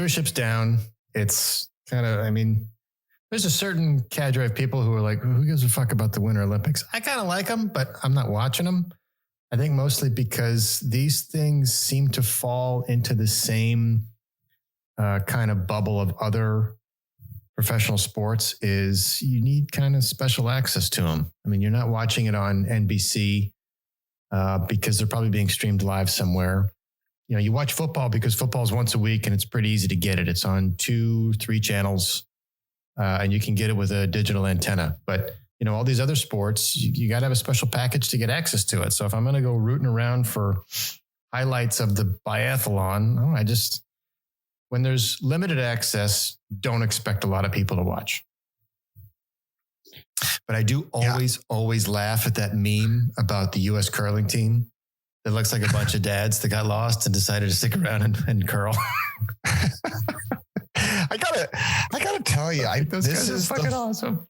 viewership's down. It's kind of, there's a certain cadre of people who are like, who gives a fuck about the Winter Olympics? I kind of like them, but I'm not watching them. I think mostly because these things seem to fall into the same kind of bubble of other professional sports. Is you need kind of special access to them. You're not watching it on NBC because they're probably being streamed live somewhere. You watch football because football is once a week and it's pretty easy to get it. It's on 2-3 channels. And you can get it with a digital antenna. But, all these other sports, you got to have a special package to get access to it. So if I'm going to go rooting around for highlights of the biathlon, when there's limited access, don't expect a lot of people to watch. But I do always laugh at that meme about the U.S. curling team. It looks like a bunch of dads that got lost and decided to stick around and curl. I gotta tell you, this is fucking awesome.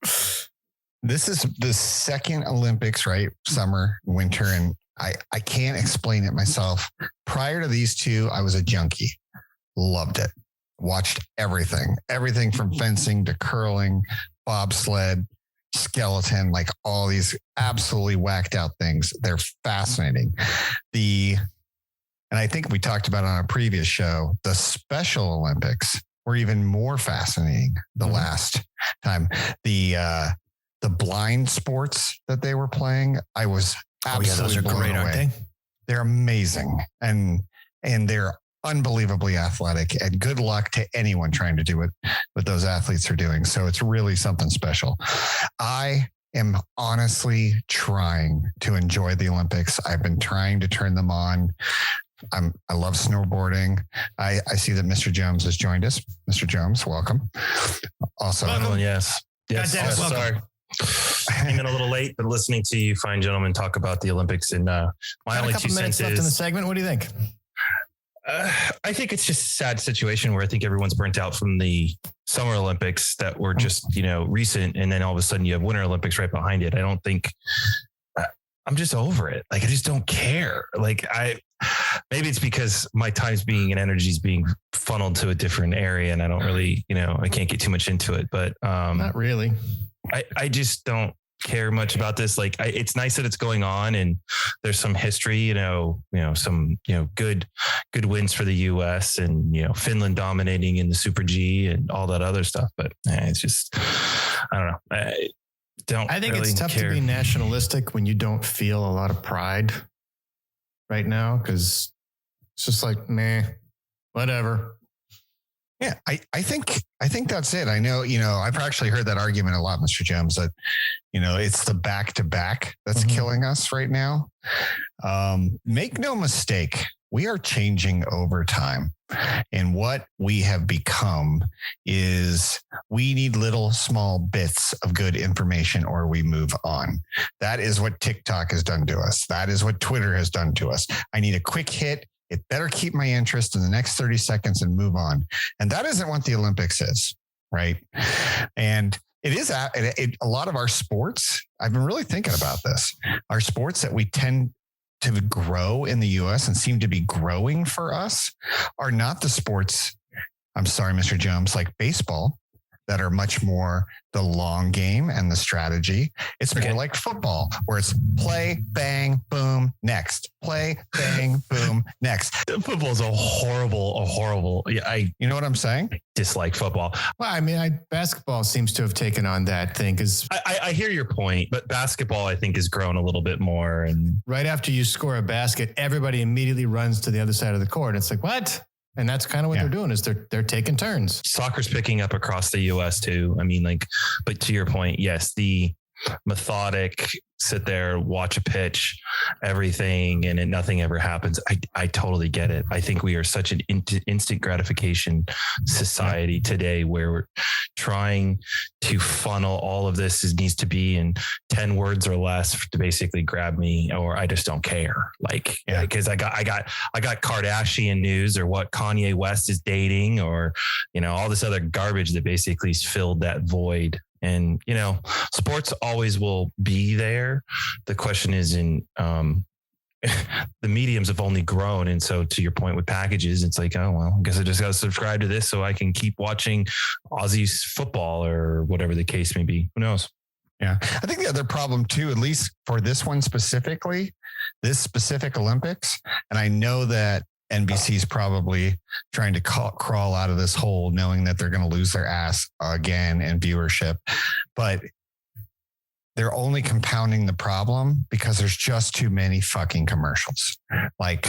This is the second Olympics, right? Summer, winter, and I can't explain it myself. Prior to these two, I was a junkie. Loved it. Watched everything from fencing to curling, bobsled, skeleton, like all these absolutely whacked out things. They're fascinating. And I think we talked about it on a previous show, the Special Olympics were even more fascinating the last time. The blind sports that they were playing, I was absolutely those are blown great, away. aren't they? They're amazing. And they're unbelievably athletic, and good luck to anyone trying to do what those athletes are doing. So it's really something special. I am honestly trying to enjoy the Olympics. I've been trying to turn them on. I love snowboarding. I see that Mr. Jomes has joined us. Mr. Jomes, welcome. Also, welcome. Yes. Sorry. Came in a little late, but listening to you fine gentlemen talk about the Olympics, and my only 2 cents left is in the segment. What do you think? I think it's just a sad situation where I think everyone's burnt out from the Summer Olympics that were just, recent. And then all of a sudden you have Winter Olympics right behind it. I don't think I'm just over it. Like, I just don't care. Like maybe it's because my time's being and energy's being funneled to a different area and I don't really, I can't get too much into it, but not really. I just don't care much about this. Like it's nice that it's going on and there's some history, some, good wins for the US and, Finland dominating in the Super G and all that other stuff. But it's just, I don't know. I think it's tough to be nationalistic when you don't feel a lot of pride right now. Cause it's just like, meh, whatever. Yeah, I think that's it. I know, I've actually heard that argument a lot, Mr. Jones, that, it's the back-to-back that's killing us right now. Make no mistake, we are changing over time. And what we have become is we need little small bits of good information or we move on. That is what TikTok has done to us. That is what Twitter has done to us. I need a quick hit. It better keep my interest in the next 30 seconds and move on. And that isn't what the Olympics is, right? And it is a lot of our sports. I've been really thinking about this. Our sports that we tend to grow in the US and seem to be growing for us are not the sports, I'm sorry, Mr. Jones, like baseball, that are much more the long game and the strategy. It's more like football, where it's play, bang, boom, next. Play, bang, boom, next. Football is a horrible. Yeah, you know what I'm saying? Dislike football. Well, basketball seems to have taken on that thing because I hear your point, but basketball I think has grown a little bit more. And right after you score a basket, everybody immediately runs to the other side of the court. It's like, what? And that's kind of what they're doing is they're taking turns. Soccer's picking up across the US too. But to your point, yes, the methodic, sit there, watch a pitch, everything, and nothing ever happens. I totally get it. I think we are such an instant gratification society today where we're trying to funnel all of this needs to be in 10 words or less to basically grab me, or I just don't care. Because I got Kardashian news or what Kanye West is dating or, all this other garbage that basically filled that void. And, sports always will be there. The question is the mediums have only grown. And so to your point with packages, it's like, oh, well, I guess I just got to subscribe to this so I can keep watching Aussie's football or whatever the case may be. Who knows? Yeah. I think the other problem too, at least for this one specifically, this specific Olympics, and I know that NBC is probably trying to crawl out of this hole knowing that they're going to lose their ass again in viewership, but they're only compounding the problem because there's just too many fucking commercials. Like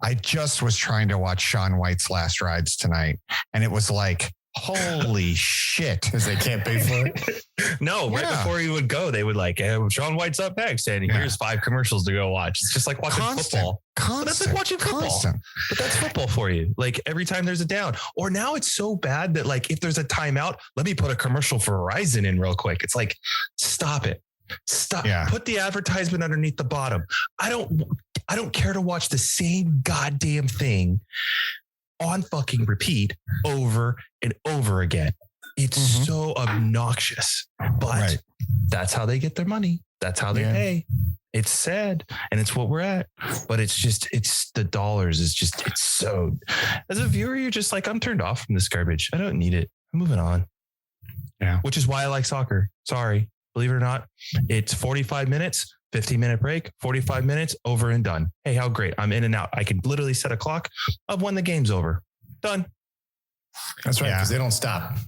I just was trying to watch Shaun White's Last Rides tonight and it was like, holy shit. Because they can't pay for it. No, right before he would go, they would like, Shaun White's up next and here's 5 commercials to go watch. It's just like watching football. But that's like watching football. But that's football for you. Like every time there's a down. Or now it's so bad that like if there's a timeout, let me put a commercial for Verizon in real quick. It's like, stop it. Stop. Yeah. Put the advertisement underneath the bottom. I don't care to watch the same goddamn thing on fucking repeat over and over again. It's so obnoxious, but that's how they get their money. That's how they pay. It's sad and it's what we're at, but it's the dollars is just, it's so, as a viewer, you're just like, I'm turned off from this garbage. I don't need it. I'm moving on. Yeah. Which is why I like soccer. Sorry. Believe it or not, it's 45 minutes, 15-minute break, 45 minutes, over and done. Hey, how great. I'm in and out. I can literally set a clock of when the game's over. Done. That's right, because they don't stop.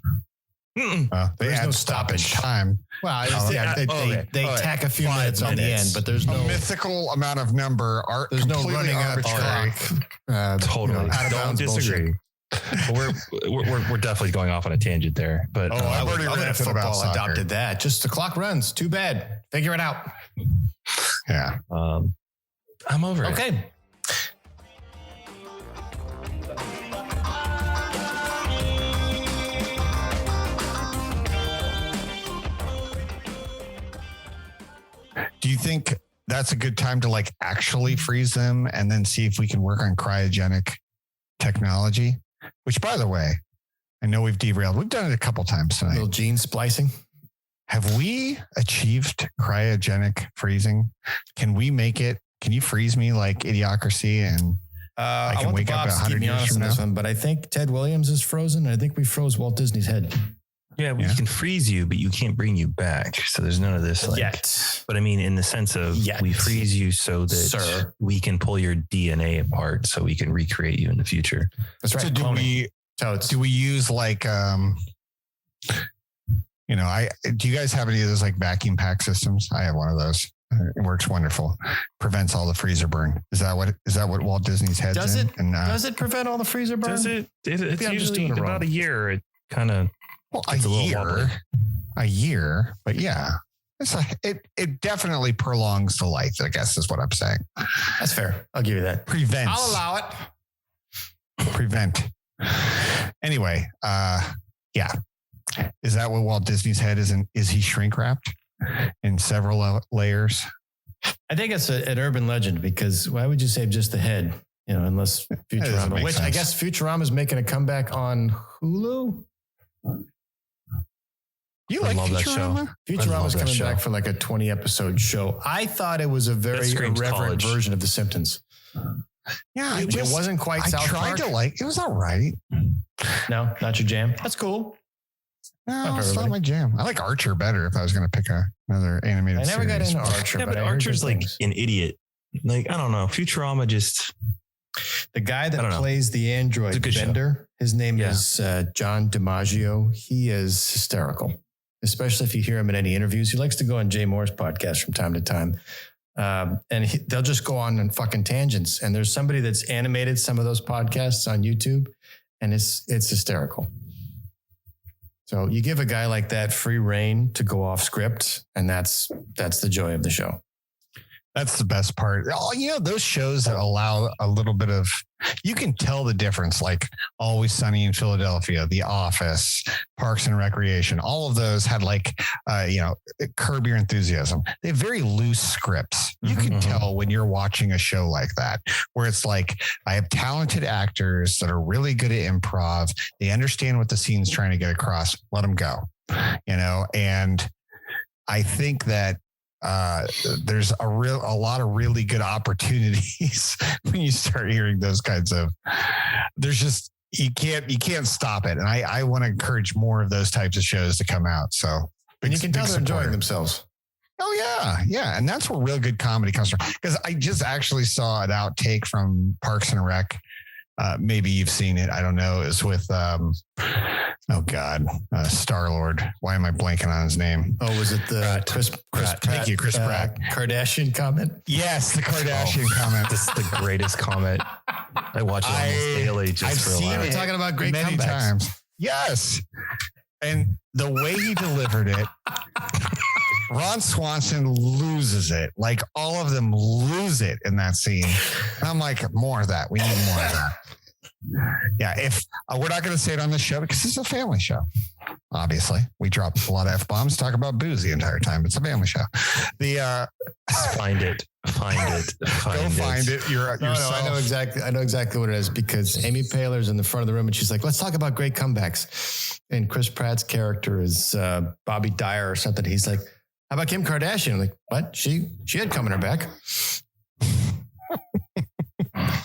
There's no stoppage time. Well, they tack a few minutes on the end, but there's no mythical amount of number. There's no running arbitrary. Totally. Don't disagree. we're definitely going off on a tangent there, but I've already read football adopted that. Just the clock runs. Too bad. Figure it out. Yeah. I'm over it. Okay. Do you think that's a good time to like actually freeze them and then see if we can work on cryogenic technology? Which, by the way, I know we've derailed. We've done it a couple times tonight. Little gene splicing. Have we achieved cryogenic freezing? Can we make it? Can you freeze me like Idiocracy and I can wake up 100 years from now? One, but I think Ted Williams is frozen. I think we froze Walt Disney's head. Yeah, we can freeze you, but you can't bring you back. So there's none of this. Like, yet. But I mean, in the sense of we freeze you so that we can pull your DNA apart so we can recreate you in the future. That's right. So do we use like, do you guys have any of those like vacuum pack systems? I have one of those. It works wonderful. Prevents all the freezer burn. Is that what Walt Disney's head's does in? It? And, does it prevent all the freezer burn? Does it? It's usually about a year. It kind of. Well, a year, but yeah, it definitely prolongs the life, I guess is what I'm saying. That's fair. I'll give you that. Prevents. I'll allow it. Prevent. Anyway, yeah. Is that what Walt Disney's head is? Is he shrink wrapped in several layers? I think it's an urban legend because why would you save just the head? Unless Futurama, which I guess Futurama is making a comeback on Hulu. You like Futurama? Futurama's coming back for like a 20 episode show. I thought it was a very irreverent version of The Simpsons. Yeah, it wasn't quite South Park. It was all right. No, not your jam. That's cool. No, it's not my jam. I like Archer better if I was going to pick another animated series. I never got into Archer, but Archer's like an idiot. Like, I don't know. Futurama just... The guy that plays the android Bender, his name is John DiMaggio. He is hysterical, especially if you hear him in any interviews. He likes to go on Jay Moore's podcast from time to time. And they'll just go on fucking tangents. And there's somebody that's animated some of those podcasts on YouTube, and it's hysterical. So you give a guy like that free reign to go off script, and that's the joy of the show. That's the best part. Those shows that allow a little bit of, you can tell the difference, like Always Sunny in Philadelphia, The Office, Parks and Recreation. All of those had like, Curb Your Enthusiasm. They have very loose scripts. You can tell when you're watching a show like that, where it's like, I have talented actors that are really good at improv. They understand what the scene's trying to get across. Let them go, and I think that there's a lot of really good opportunities when you start hearing those kinds of. There's just you can't stop it, and I want to encourage more of those types of shows to come out. So and you can tell they're enjoying themselves. Oh yeah, and that's where real good comedy comes from. Because I just actually saw an outtake from Parks and Rec. Maybe you've seen it. I don't know. It's with Star-Lord. Why am I blanking on his name? Oh, was it the Chris Pratt? Thank you, Chris Pratt. Kardashian comment? Yes, the Kardashian comment. This is the greatest comment. I watch it almost daily just I've for a seen laugh. We're talking about great many comebacks. times. Yes. And the way he delivered it, Ron Swanson loses it. Like all of them lose it in that scene. And I'm like, more of that. We need more of that. Yeah, if we're not going to say it on the show because it's a family show. Obviously, we drop a lot of F-bombs, talk about booze the entire time. It's a family show. Find it. Go find it. Yourself. I know exactly what it is because Amy Poehler's in the front of the room and she's like, let's talk about great comebacks. And Chris Pratt's character is Bobby Dyer or something. He's like, how about Kim Kardashian? I'm like, what? She had cum in her back.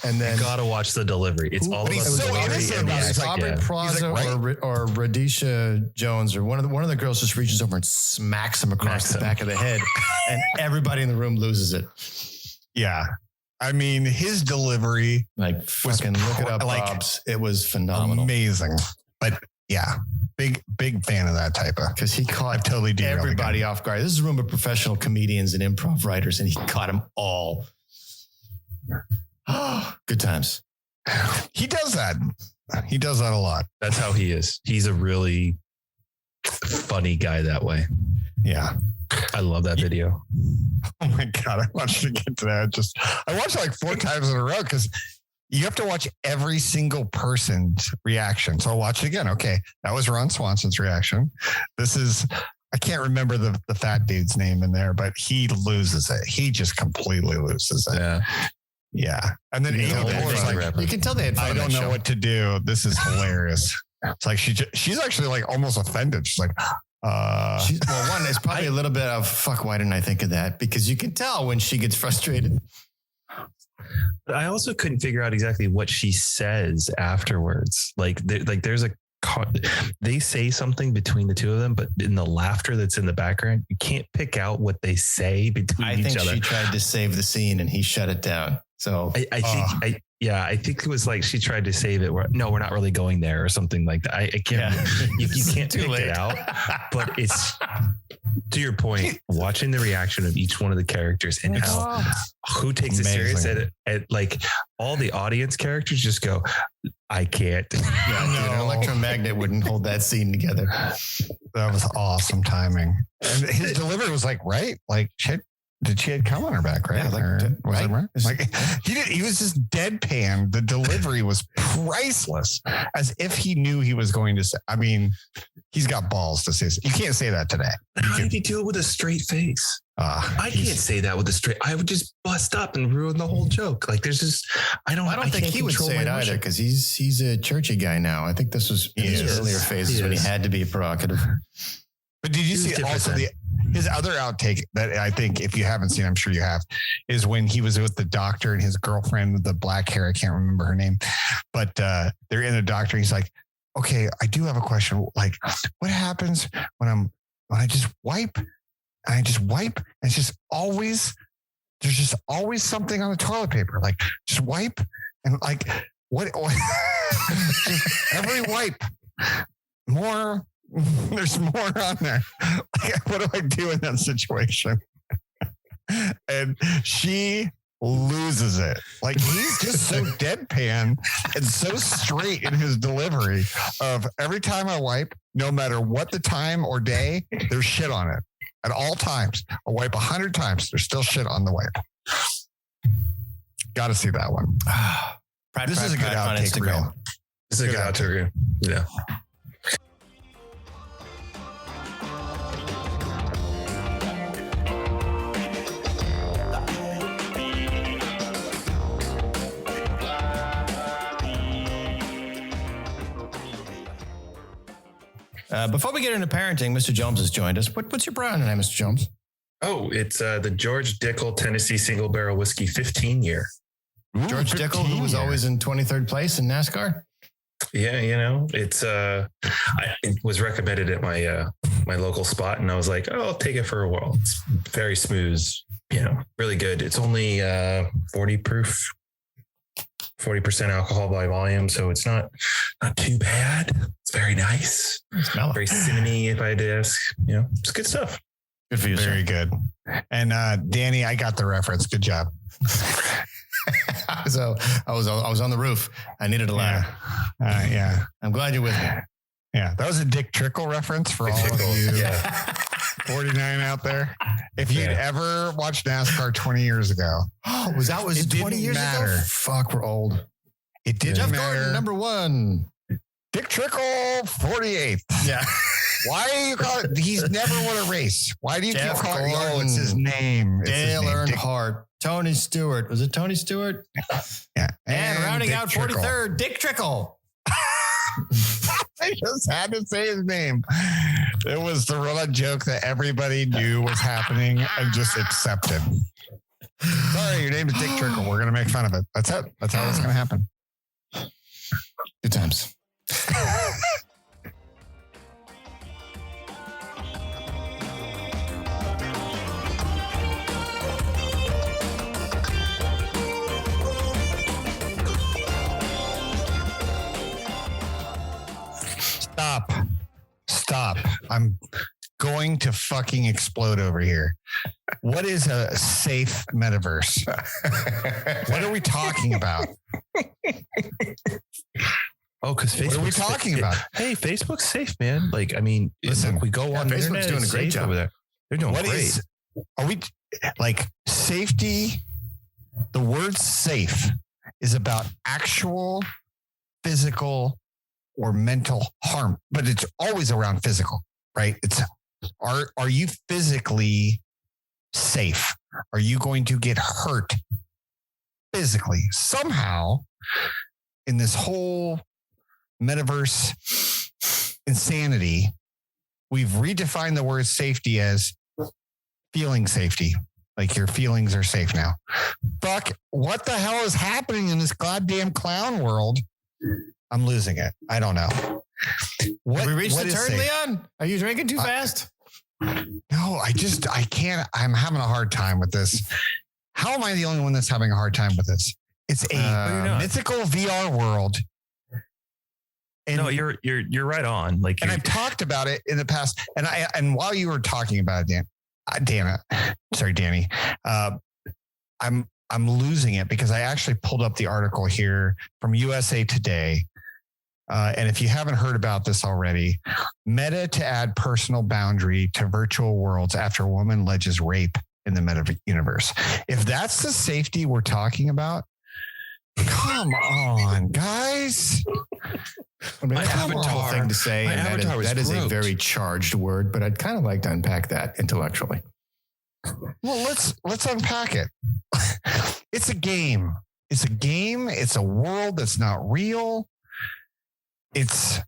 And then You gotta watch the delivery. It's all about so the innocent delivery. about it. It's like, Aubrey Plaza or Radisha Jones or one of the girls just reaches over and smacks him across the back of the head, and everybody in the room loses it. Yeah. I mean, his delivery Like fucking look it up, like, Bobs. It was phenomenal. amazing. But yeah, big fan of that type of. Because he caught totally derailed everybody off guard. This is a room of professional comedians and improv writers, and he caught them all. Good times. He does that. He does that a lot. That's how he is. He's a really funny guy that way. Yeah. I love that video. Oh my God. I want you to get to that. I watched it like 4 times in a row because you have to watch every single person's reaction. So I'll watch it again. Okay. That was Ron Swanson's reaction. I can't remember the fat dude's name in there, but he loses it. He just completely loses it. Yeah. Yeah. And then Amy Poehler's like, you can tell they had fun. I don't know what to do. This is hilarious. It's like she's actually like almost offended. She's like, one is probably a little bit of fuck. Why didn't I think of that? Because you can tell when she gets frustrated. But I also couldn't figure out exactly what she says afterwards. There's they say something between the two of them, but in the laughter that's in the background, you can't pick out what they say between each other. I think she tried to save the scene and he shut it down. So I think it was like she tried to save it. We're not really going there or something like that. I can't. Yeah. You can't pick it out. But it's to your point. Watching the reaction of each one of the characters and who takes it serious at like all the audience characters just go, I can't. Yeah, dude, an electromagnet wouldn't hold that scene together. That was awesome timing. And his delivery was like, right? Like shit. Did she had cum on her back, right? Yeah, was that right? Like he was just deadpan. The delivery was priceless, as if he knew he was going to say. I mean, he's got balls to say. You can't say that today. How did he do it with a straight face? I can't say that with a straight. I would just bust up and ruin the whole joke. Like there's just I don't think he would say it either because he's a churchy guy now. I think this was in his earlier phases when he had to be provocative. But did you see also his other outtake that I think if you haven't seen, I'm sure you have, is when he was with the doctor and his girlfriend with the black hair. I can't remember her name, but they're in a doctor. He's like, okay, I do have a question. Like, what happens when I just wipe? And I just wipe. And it's just always, there's just always something on the toilet paper. Like, just wipe and like, what just every wipe, more. There's more on there. Like, what do I do in that situation? And she loses it. Like he's just so deadpan and so straight in his delivery of every time I wipe, no matter what the time or day, there's shit on it. At all times. I'll wipe 100 times. There's still shit on the wipe. Got to see that one. This is a good outtake reel. This is a good outtake reel. Yeah. Before we get into parenting, Mr. Jones has joined us. What's your brand name, Mr. Jones? Oh, it's the George Dickel Tennessee Single Barrel Whiskey 15 year. George Dickel, who was always in 23rd place in NASCAR. Yeah, it's it was recommended at my my local spot, and I was like, oh, I'll take it for a while. It's very smooth, really good. It's only 40 proof, 40% alcohol by volume, so it's not too bad. It's very nice, very cinnamony, if I had to ask. It's good stuff. Good for you, very sir. good. And Danny, I got the reference. Good job. So I was on the roof. I needed a ladder. Yeah. I'm glad you're with me. Yeah. That was a Dick Trickle reference for all of you 49 out there. If you'd ever watched NASCAR 20 years ago. Oh, was it 20 years ago? Fuck, we're old. It didn't Jeff matter. Gordon, number 1. Dick Trickle, 48th. Yeah. Why do you call it? He's never won a race. Why do you keep calling it? Oh, it's his name. Dale Earnhardt. Tony Stewart. Was it Tony Stewart? Yeah. And rounding Dick out Trickle. 43rd, Dick Trickle. I just had to say his name. It was the run joke that everybody knew was happening and just accepted. Sorry, your name is Dick Trickle. We're going to make fun of it. That's it. That's how it's going to happen. Good times. Stop. I'm going to fucking explode over here. What is a safe metaverse? What are we talking about? Oh, because Facebook. What are we talking about? Hey, Facebook's safe, man. Like, I mean, listen, we go on. Facebook's doing a great job over there. They're doing great. Are we like safety? The word safe is about actual physical or mental harm, but it's always around physical, right? It's are you physically safe? Are you going to get hurt physically somehow in this whole metaverse insanity? We've redefined the word safety as feeling safety. Like your feelings are safe now. Fuck, what the hell is happening in this goddamn clown world? I'm losing it. I don't know. Have we reached the turn, Leon? Are you drinking too fast? No, I can't. I'm having a hard time with this. How am I the only one that's having a hard time with this? It's a mythical VR world. And no, you're right on. Like, and I've talked about it in the past. And while you were talking about it, Danny, I'm losing it because I actually pulled up the article here from USA Today. And if you haven't heard about this already, Meta to add personal boundary to virtual worlds after a woman alleges rape in the Meta universe. If that's the safety we're talking about, come on, guys. I mean, that's a difficult thing to say. And that is a very charged word, but I'd kind of like to unpack that intellectually. Well, let's unpack it. It's a game. It's a game. It's a world that's not real. It's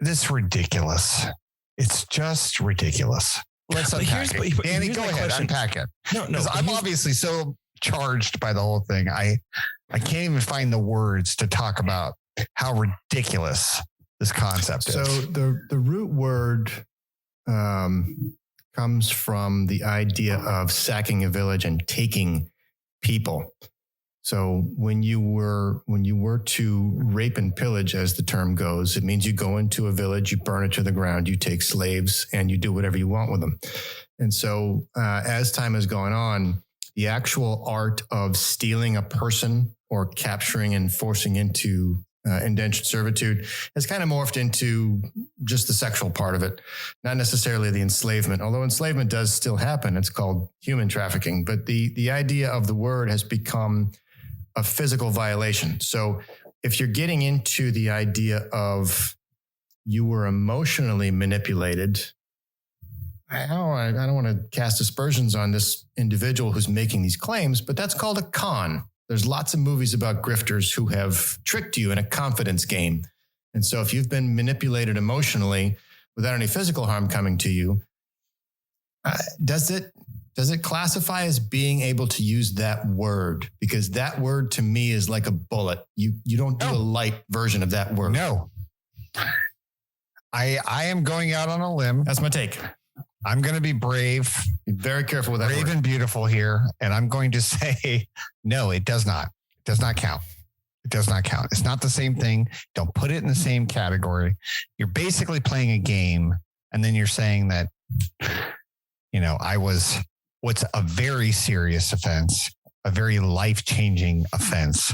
this ridiculous. It's just ridiculous. Let's unpack it. Danny, go ahead. Unpack it. No. Because I'm obviously so charged by the whole thing. I can't even find the words to talk about how ridiculous this concept is. So the root word comes from the idea of sacking a village and taking people. So when you were to rape and pillage, as the term goes, it means you go into a village, you burn it to the ground, you take slaves, and you do whatever you want with them. And so as time has gone on, the actual art of stealing a person or capturing and forcing into indentured servitude has kind of morphed into just the sexual part of it, not necessarily the enslavement, although enslavement does still happen. It's called human trafficking. But the idea of the word has become a physical violation. So if you're getting into the idea of you were emotionally manipulated, I don't want to cast aspersions on this individual who's making these claims, but that's called a con. There's lots of movies about grifters who have tricked you in a confidence game. And so if you've been manipulated emotionally without any physical harm coming to you, Does it classify as being able to use that word? Because that word to me is like a bullet. You don't do a light version of that word. No. I am going out on a limb. That's my take. I'm going to be brave. Be very careful with that brave word. And beautiful here. And I'm going to say, no, it does not. It does not count. It does not count. It's not the same thing. Don't put it in the same category. You're basically playing a game. And then you're saying that, I was what's a very serious offense, a very life-changing offense.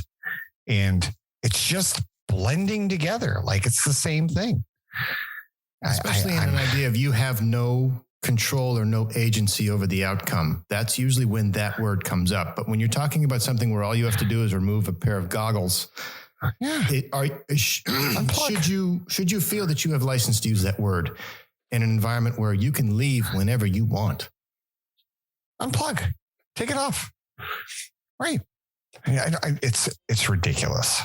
And it's just blending together. Like it's the same thing. Especially in an idea of you have no control or no agency over the outcome. That's usually when that word comes up. But when you're talking about something where all you have to do is remove a pair of goggles, should you feel that you have license to use that word in an environment where you can leave whenever you want? Unplug. Take it off. Right. It's ridiculous.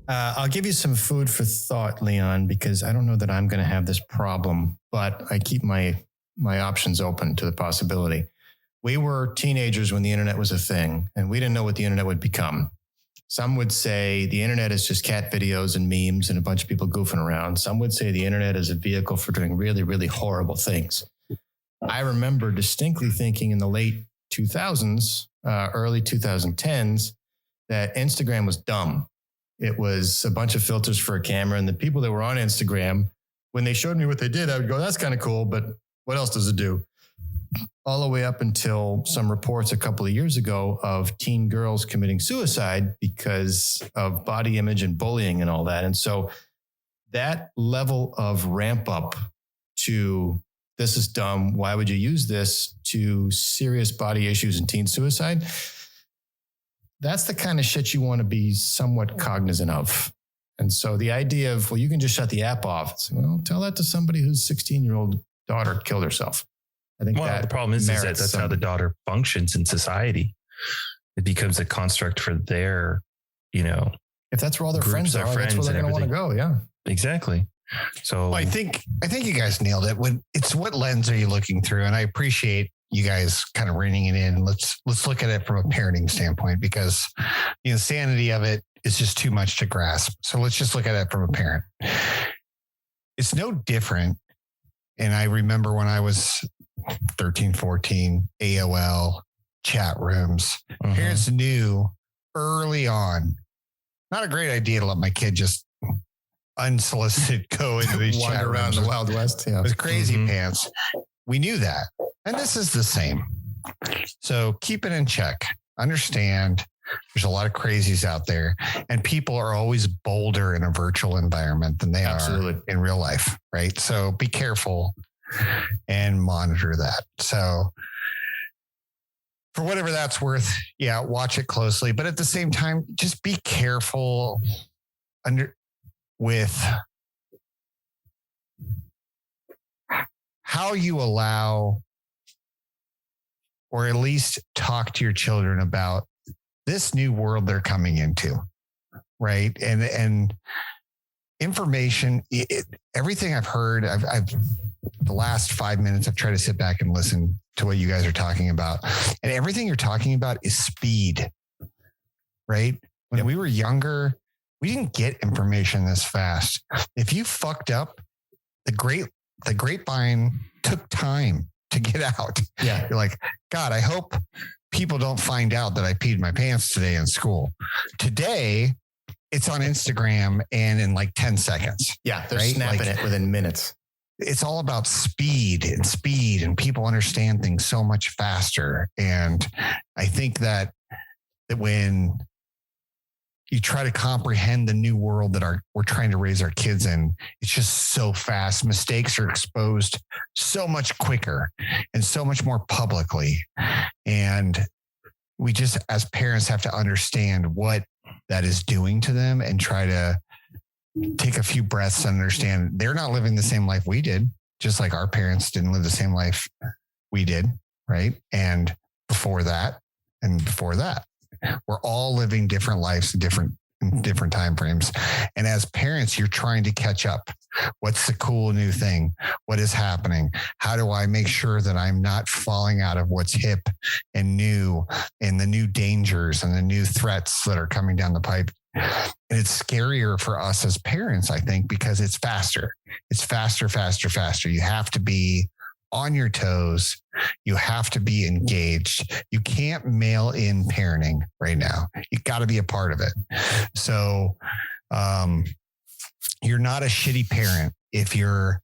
I'll give you some food for thought, Leon, because I don't know that I'm going to have this problem, but I keep my options open to the possibility. We were teenagers when the internet was a thing, and we didn't know what the internet would become. Some would say the internet is just cat videos and memes and a bunch of people goofing around. Some would say the internet is a vehicle for doing really, really horrible things. I remember distinctly thinking in the late 2000s, early 2010s, that Instagram was dumb. It was a bunch of filters for a camera, and the people that were on Instagram, when they showed me what they did, I would go, that's kind of cool, but what else does it do? All the way up until some reports a couple of years ago of teen girls committing suicide because of body image and bullying and all that. And so that level of ramp up to this is dumb, why would you use this, to serious body issues and teen suicide, that's the kind of shit you want to be somewhat cognizant of. And so the idea of, well, you can just shut the app off. It's, well, tell that to somebody whose 16-year-old daughter killed herself. I think the problem is that that's how the daughter functions in society. It becomes a construct for their, if that's where all their friends are, that's where they're going to want to go. Yeah, exactly. So I think you guys nailed it. When it's what lens are you looking through? And I appreciate you guys kind of reining it in. Let's look at it from a parenting standpoint, because the insanity of it is just too much to grasp. So let's just look at it from a parent. It's no different. And I remember when I was 13, 14, AOL, chat rooms, parents knew early on, not a great idea to let my kid just unsolicited go into these chat rooms. Around the Wild West. Yeah. With crazy pants. We knew that. And this is the same. So keep it in check. Understand there's a lot of crazies out there, and people are always bolder in a virtual environment than they are in real life. Right. So be careful and monitor that. So for whatever that's worth, watch it closely. But at the same time, just be careful with how you allow, or at least talk to your children about this new world they're coming into, right? And information, everything I've heard, I've the last 5 minutes, I've tried to sit back and listen to what you guys are talking about. And everything you're talking about is speed, right? When we were younger, we didn't get information this fast. If you fucked up, the grapevine took time to get out. Yeah. You're like, God, I hope people don't find out that I peed my pants today in school. Today, it's on Instagram and in like 10 seconds. Yeah. They're snapping it within minutes. It's all about speed, and people understand things so much faster. And I think that when you try to comprehend the new world that we're trying to raise our kids in, it's just so fast. Mistakes are exposed so much quicker and so much more publicly. And we just, as parents, have to understand what that is doing to them and try to take a few breaths and understand they're not living the same life we did, just like our parents didn't live the same life we did. Right. And before that, and before that. We're all living different lives in different time frames. And as parents, you're trying to catch up. What's the cool new thing? What is happening? How do I make sure that I'm not falling out of what's hip and new and the new dangers and the new threats that are coming down the pipe? And it's scarier for us as parents, I think, because it's faster. It's faster, faster, faster. You have to be on your toes. You have to be engaged. You can't mail in parenting right now. You got to be a part of it. So you're not a shitty parent if you're,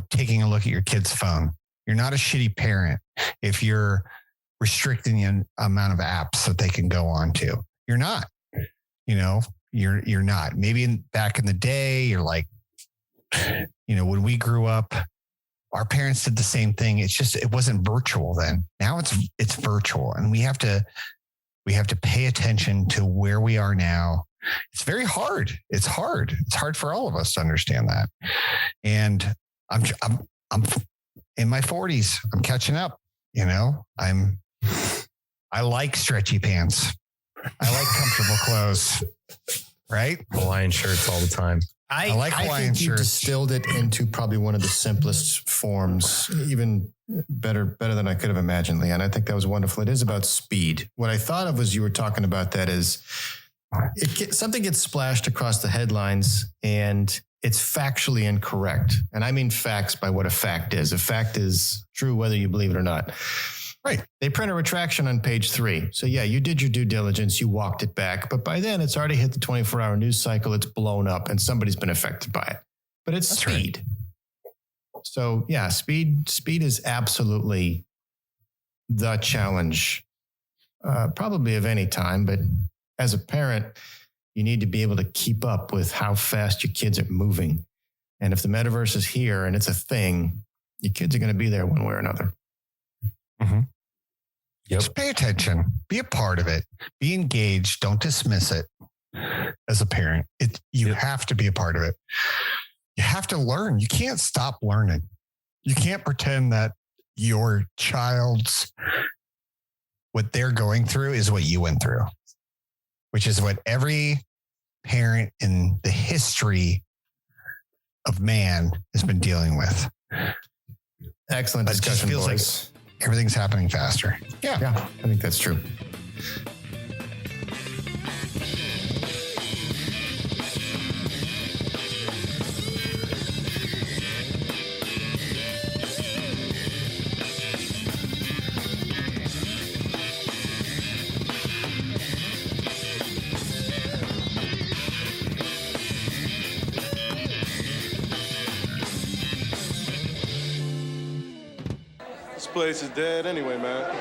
taking a look at your kid's phone. You're not a shitty parent if you're restricting the amount of apps that they can go on to. You're not. You're not. Maybe back in the day, you're like, when we grew up, our parents did the same thing. It's just, it wasn't virtual then. Now it's virtual, and we have to pay attention to where we are now. It's very hard. It's hard. It's hard for all of us to understand that. And I'm in my 40s. I'm catching up. I like stretchy pants. I like comfortable clothes. Right? Hawaiian shirts all the time. I like Hawaiian shirts. You distilled it into probably one of the simplest forms, even better than I could have imagined, Leon. I think that was wonderful. It is about speed. What I thought of was you were talking about that is something gets splashed across the headlines and it's factually incorrect. And I mean facts by what a fact is. A fact is true whether you believe it or not. Right. They print a retraction on page 3. So yeah, you did your due diligence. You walked it back. But by then it's already hit the 24-hour news cycle. It's blown up and somebody's been affected by it. But it's That's speed. Right. So yeah, speed is absolutely the challenge, probably of any time. But as a parent, you need to be able to keep up with how fast your kids are moving. And if the metaverse is here and it's a thing, your kids are going to be there one way or another. Mm-hmm. Yep. Just pay attention. Be a part of it. Be engaged. Don't dismiss it. As a parent, you have to be a part of it. You have to learn. You can't stop learning. You can't pretend that your child's what they're going through is what you went through, which is what every parent in the history of man has been dealing with. Excellent discussion, boys. Like everything's happening faster. Yeah, I think that's true. This place is dead anyway, man.